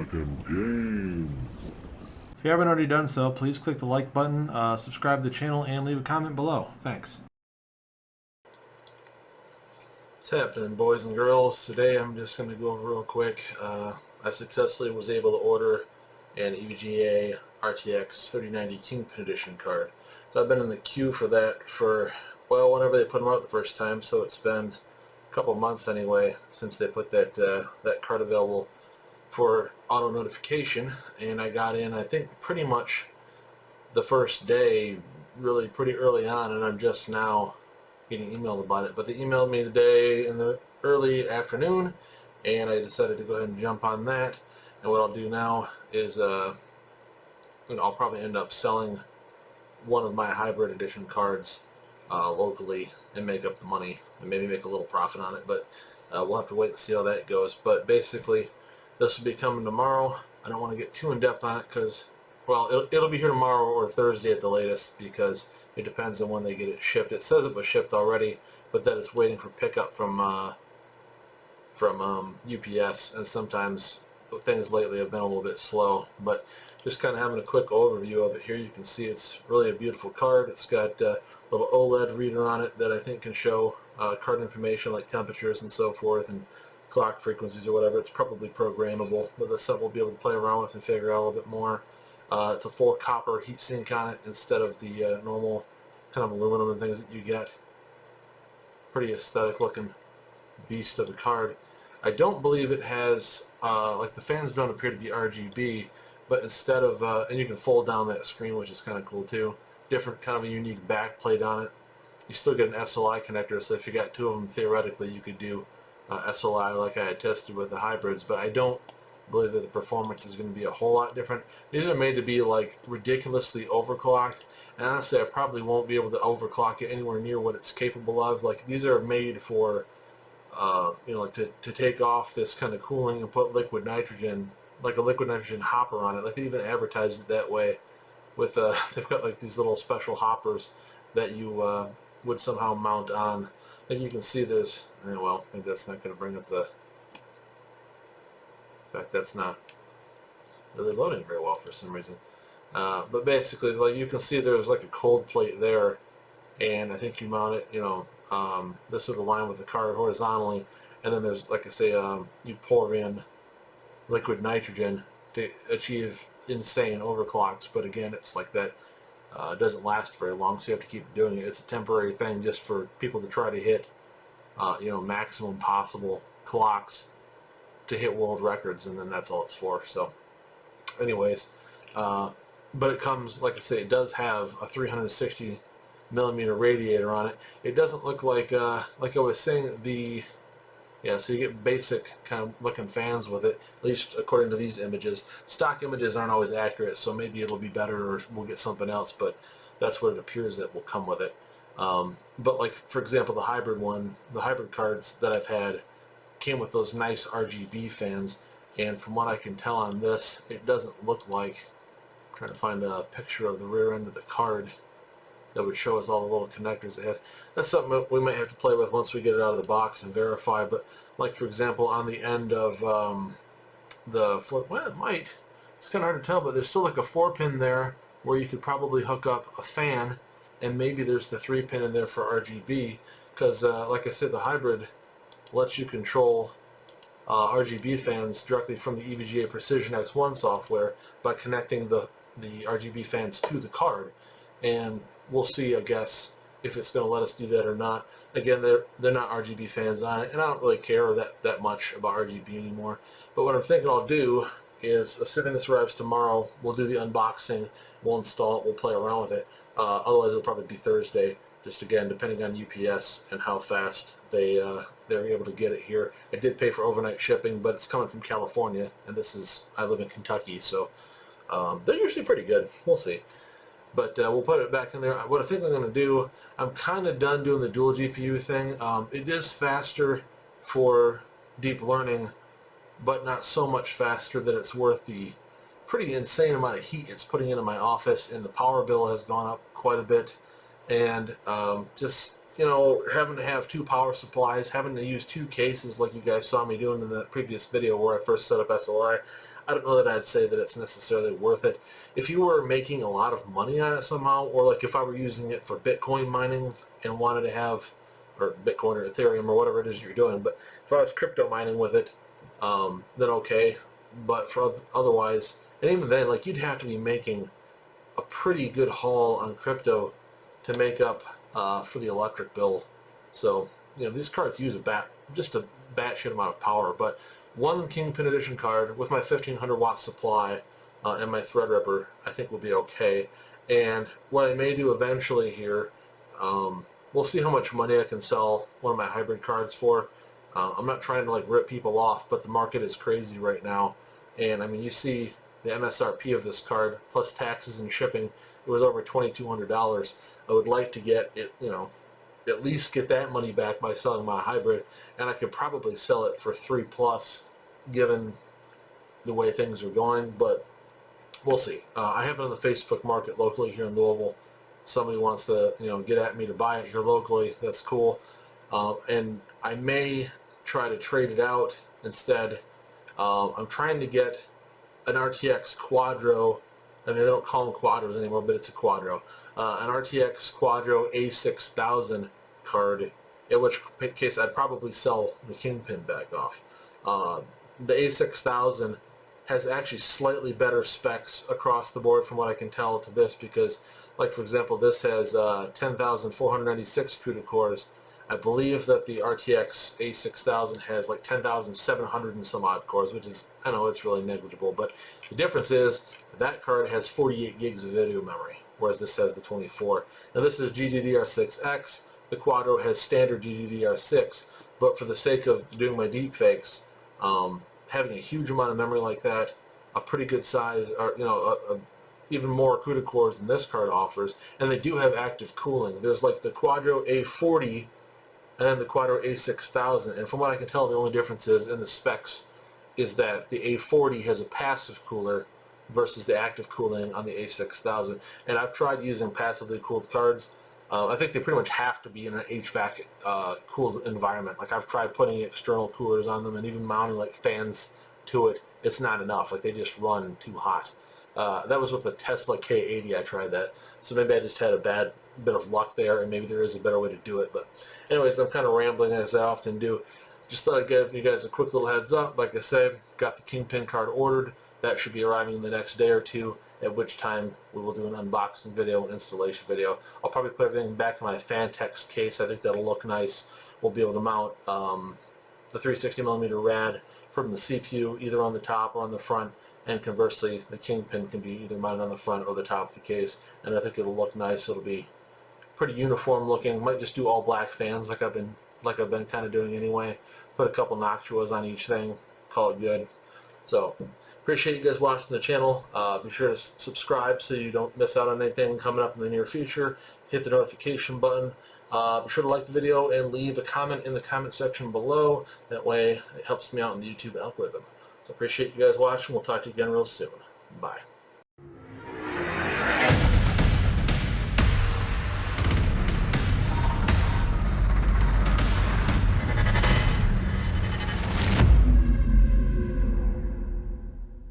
Talking games. If you haven't already done so, please click the like button, subscribe to the channel, and leave a comment below. Thanks. What's happening, boys and girls? Today I'm just going to go over real quick. I successfully was able to order an EVGA RTX 3090 Kingpin Edition card. So I've been in the queue for that for, well, whenever they put them out the first time, so it's been a couple months anyway since they put that card available for auto notification, and I got in, I think, pretty much the first day, really pretty early on, and I'm just now getting emailed about it. But they emailed me today in the early afternoon, and I decided to go ahead and jump on that. And what I'll do now is I'll probably end up selling one of my hybrid edition cards locally and make up the money and maybe make a little profit on it, but we'll have to wait and see how that goes. But basically, this will be coming tomorrow. I don't want to get too in depth on it because, well, it'll be here tomorrow or Thursday at the latest, because it depends on when they get it shipped. It says it was shipped already, but that it's waiting for pickup from UPS, and sometimes things lately have been a little bit slow. But just kind of having a quick overview of it here, you can see it's really a beautiful card. It's got a little OLED reader on it that I think can show card information like temperatures and so forth, and clock frequencies or whatever. It's probably programmable, but that's something we'll be able to play around with and figure out a little bit more. It's a full copper heatsink on it instead of the normal kind of aluminum and things that you get. Pretty aesthetic looking beast of a card. I don't believe it has, like, the fans don't appear to be RGB, but instead of, and you can fold down that screen, which is kind of cool too. Different kind of a unique back plate on it. You still get an SLI connector, so if you got two of them, theoretically you could do SLI like I had tested with the hybrids, but I don't believe that the performance is going to be a whole lot different. These are made to be like ridiculously overclocked, and honestly I probably won't be able to overclock it anywhere near what it's capable of. Like, these are made for like to take off this kind of cooling and put liquid nitrogen, like a liquid nitrogen hopper on it. Like, they even advertise it that way with they've got like these little special hoppers that you would somehow mount on. And you can see there's, well, maybe that's not going to bring up the, in fact, that's not really loading very well for some reason. But basically, like, you can see there's like a cold plate there, and I think you mount it, this would align with the card horizontally, and then there's, like I say, you pour in liquid nitrogen to achieve insane overclocks, but again, it's like that. It doesn't last very long, so you have to keep doing it. It's a temporary thing just for people to try to hit, maximum possible clocks to hit world records, and then that's all it's for. So, anyways, but it comes, like I say, it does have a 360 millimeter radiator on it. It doesn't look like I was saying, so you get basic kind of looking fans with it, at least according to these images. Stock images aren't always accurate, so maybe it'll be better or we'll get something else, but that's what it appears that will come with it. But like, for example, the hybrid cards that I've had came with those nice RGB fans, and from what I can tell on this, it doesn't look like, I'm trying to find a picture of the rear end of the card that would show us all the little connectors it has. That's something that we might have to play with once we get it out of the box and verify. But like, for example, on the end of well, it might, it's kind of hard to tell, but there's still like a 4-pin there where you could probably hook up a fan, and maybe there's the 3-pin in there for RGB, because like I said, the hybrid lets you control RGB fans directly from the EVGA Precision X1 software by connecting the RGB fans to the card. And we'll see, I guess, if it's going to let us do that or not. Again, they're not RGB fans on it, and I don't really care that much about RGB anymore. But what I'm thinking I'll do is, assuming this arrives tomorrow, we'll do the unboxing, we'll install it, we'll play around with it. Otherwise, it'll probably be Thursday, just again, depending on UPS and how fast they're able to get it here. I did pay for overnight shipping, but it's coming from California, and I live in Kentucky, so they're usually pretty good. We'll see. But we'll put it back in there. What I think I'm going to do, I'm kind of done doing the dual GPU thing. It is faster for deep learning, but not so much faster that it's worth the pretty insane amount of heat it's putting into my office, and the power bill has gone up quite a bit. And just, having to have two power supplies, having to use two cases like you guys saw me doing in that previous video where I first set up SLI, I don't know that I'd say that it's necessarily worth it. If you were making a lot of money on it somehow, or like if I were using it for Bitcoin mining and wanted to have, or Bitcoin or Ethereum or whatever it is you're doing, but if I was crypto mining with it, then okay. But for otherwise, and even then, like you'd have to be making a pretty good haul on crypto to make up for the electric bill. So, you know, these cards use just a batshit amount of power, but one Kingpin Edition card with my 1500 watt supply and my Threadripper, I think will be okay. And what I may do eventually here, we'll see how much money I can sell one of my hybrid cards for. I'm not trying to like rip people off, but the market is crazy right now. And I mean, you see the MSRP of this card plus taxes and shipping, it was over $2,200. I would like to get it, you know, at least get that money back by selling my hybrid, and I could probably sell it for $3+ given the way things are going, but we'll see. I have it on the Facebook market locally here in Louisville. Somebody wants to, you know, get at me to buy it here locally, that's cool. And I may try to trade it out instead. I'm trying to get an RTX Quadro. I mean, they don't call them Quadros anymore, but it's a Quadro. An RTX Quadro A6000 card, in which case I'd probably sell the Kingpin back off. The A6000 has actually slightly better specs across the board from what I can tell to this, because, like for example, this has 10,496 CUDA cores. I believe that the RTX A6000 has like 10,700 and some odd cores, which is, I know it's really negligible, but the difference is that card has 48 gigs of video memory, whereas this has the 24. Now this is GDDR6X. The Quadro has standard GDDR6, but for the sake of doing my deepfakes, having a huge amount of memory like that, a pretty good size, or you know, even more CUDA cores than this card offers, and they do have active cooling. There's like the Quadro A40 and then the Quadro A6000, and from what I can tell, the only difference is in the specs is that the A40 has a passive cooler versus the active cooling on the A6000. And I've tried using passively cooled cards. I think they pretty much have to be in an HVAC cooled environment. Like I've tried putting external coolers on them and even mounting like fans to it. It's not enough. Like they just run too hot. That was with the Tesla K80 I tried that. So maybe I just had a bad bit of luck there, and maybe there is a better way to do it. But anyways, I'm kind of rambling as I often do. Just thought I'd give you guys a quick little heads up. Like I said, got the Kingpin card ordered. That should be arriving in the next day or two, at which time we will do an unboxing video and installation video. I'll probably put everything back in my Fantex case. I think that'll look nice. We'll be able to mount the 360mm rad from the CPU either on the top or on the front, and conversely the Kingpin can be either mounted on the front or the top of the case, and I think it'll look nice. It'll be pretty uniform looking. Might just do all black fans like I've been kind of doing anyway. Put a couple Noctuas on each thing, call it good. So appreciate you guys watching the channel. Be sure to subscribe so you don't miss out on anything coming up in the near future. Hit the notification button. Be sure to like the video and leave a comment in the comment section below. That way it helps me out in the YouTube algorithm. So appreciate you guys watching. We'll talk to you again real soon. Bye.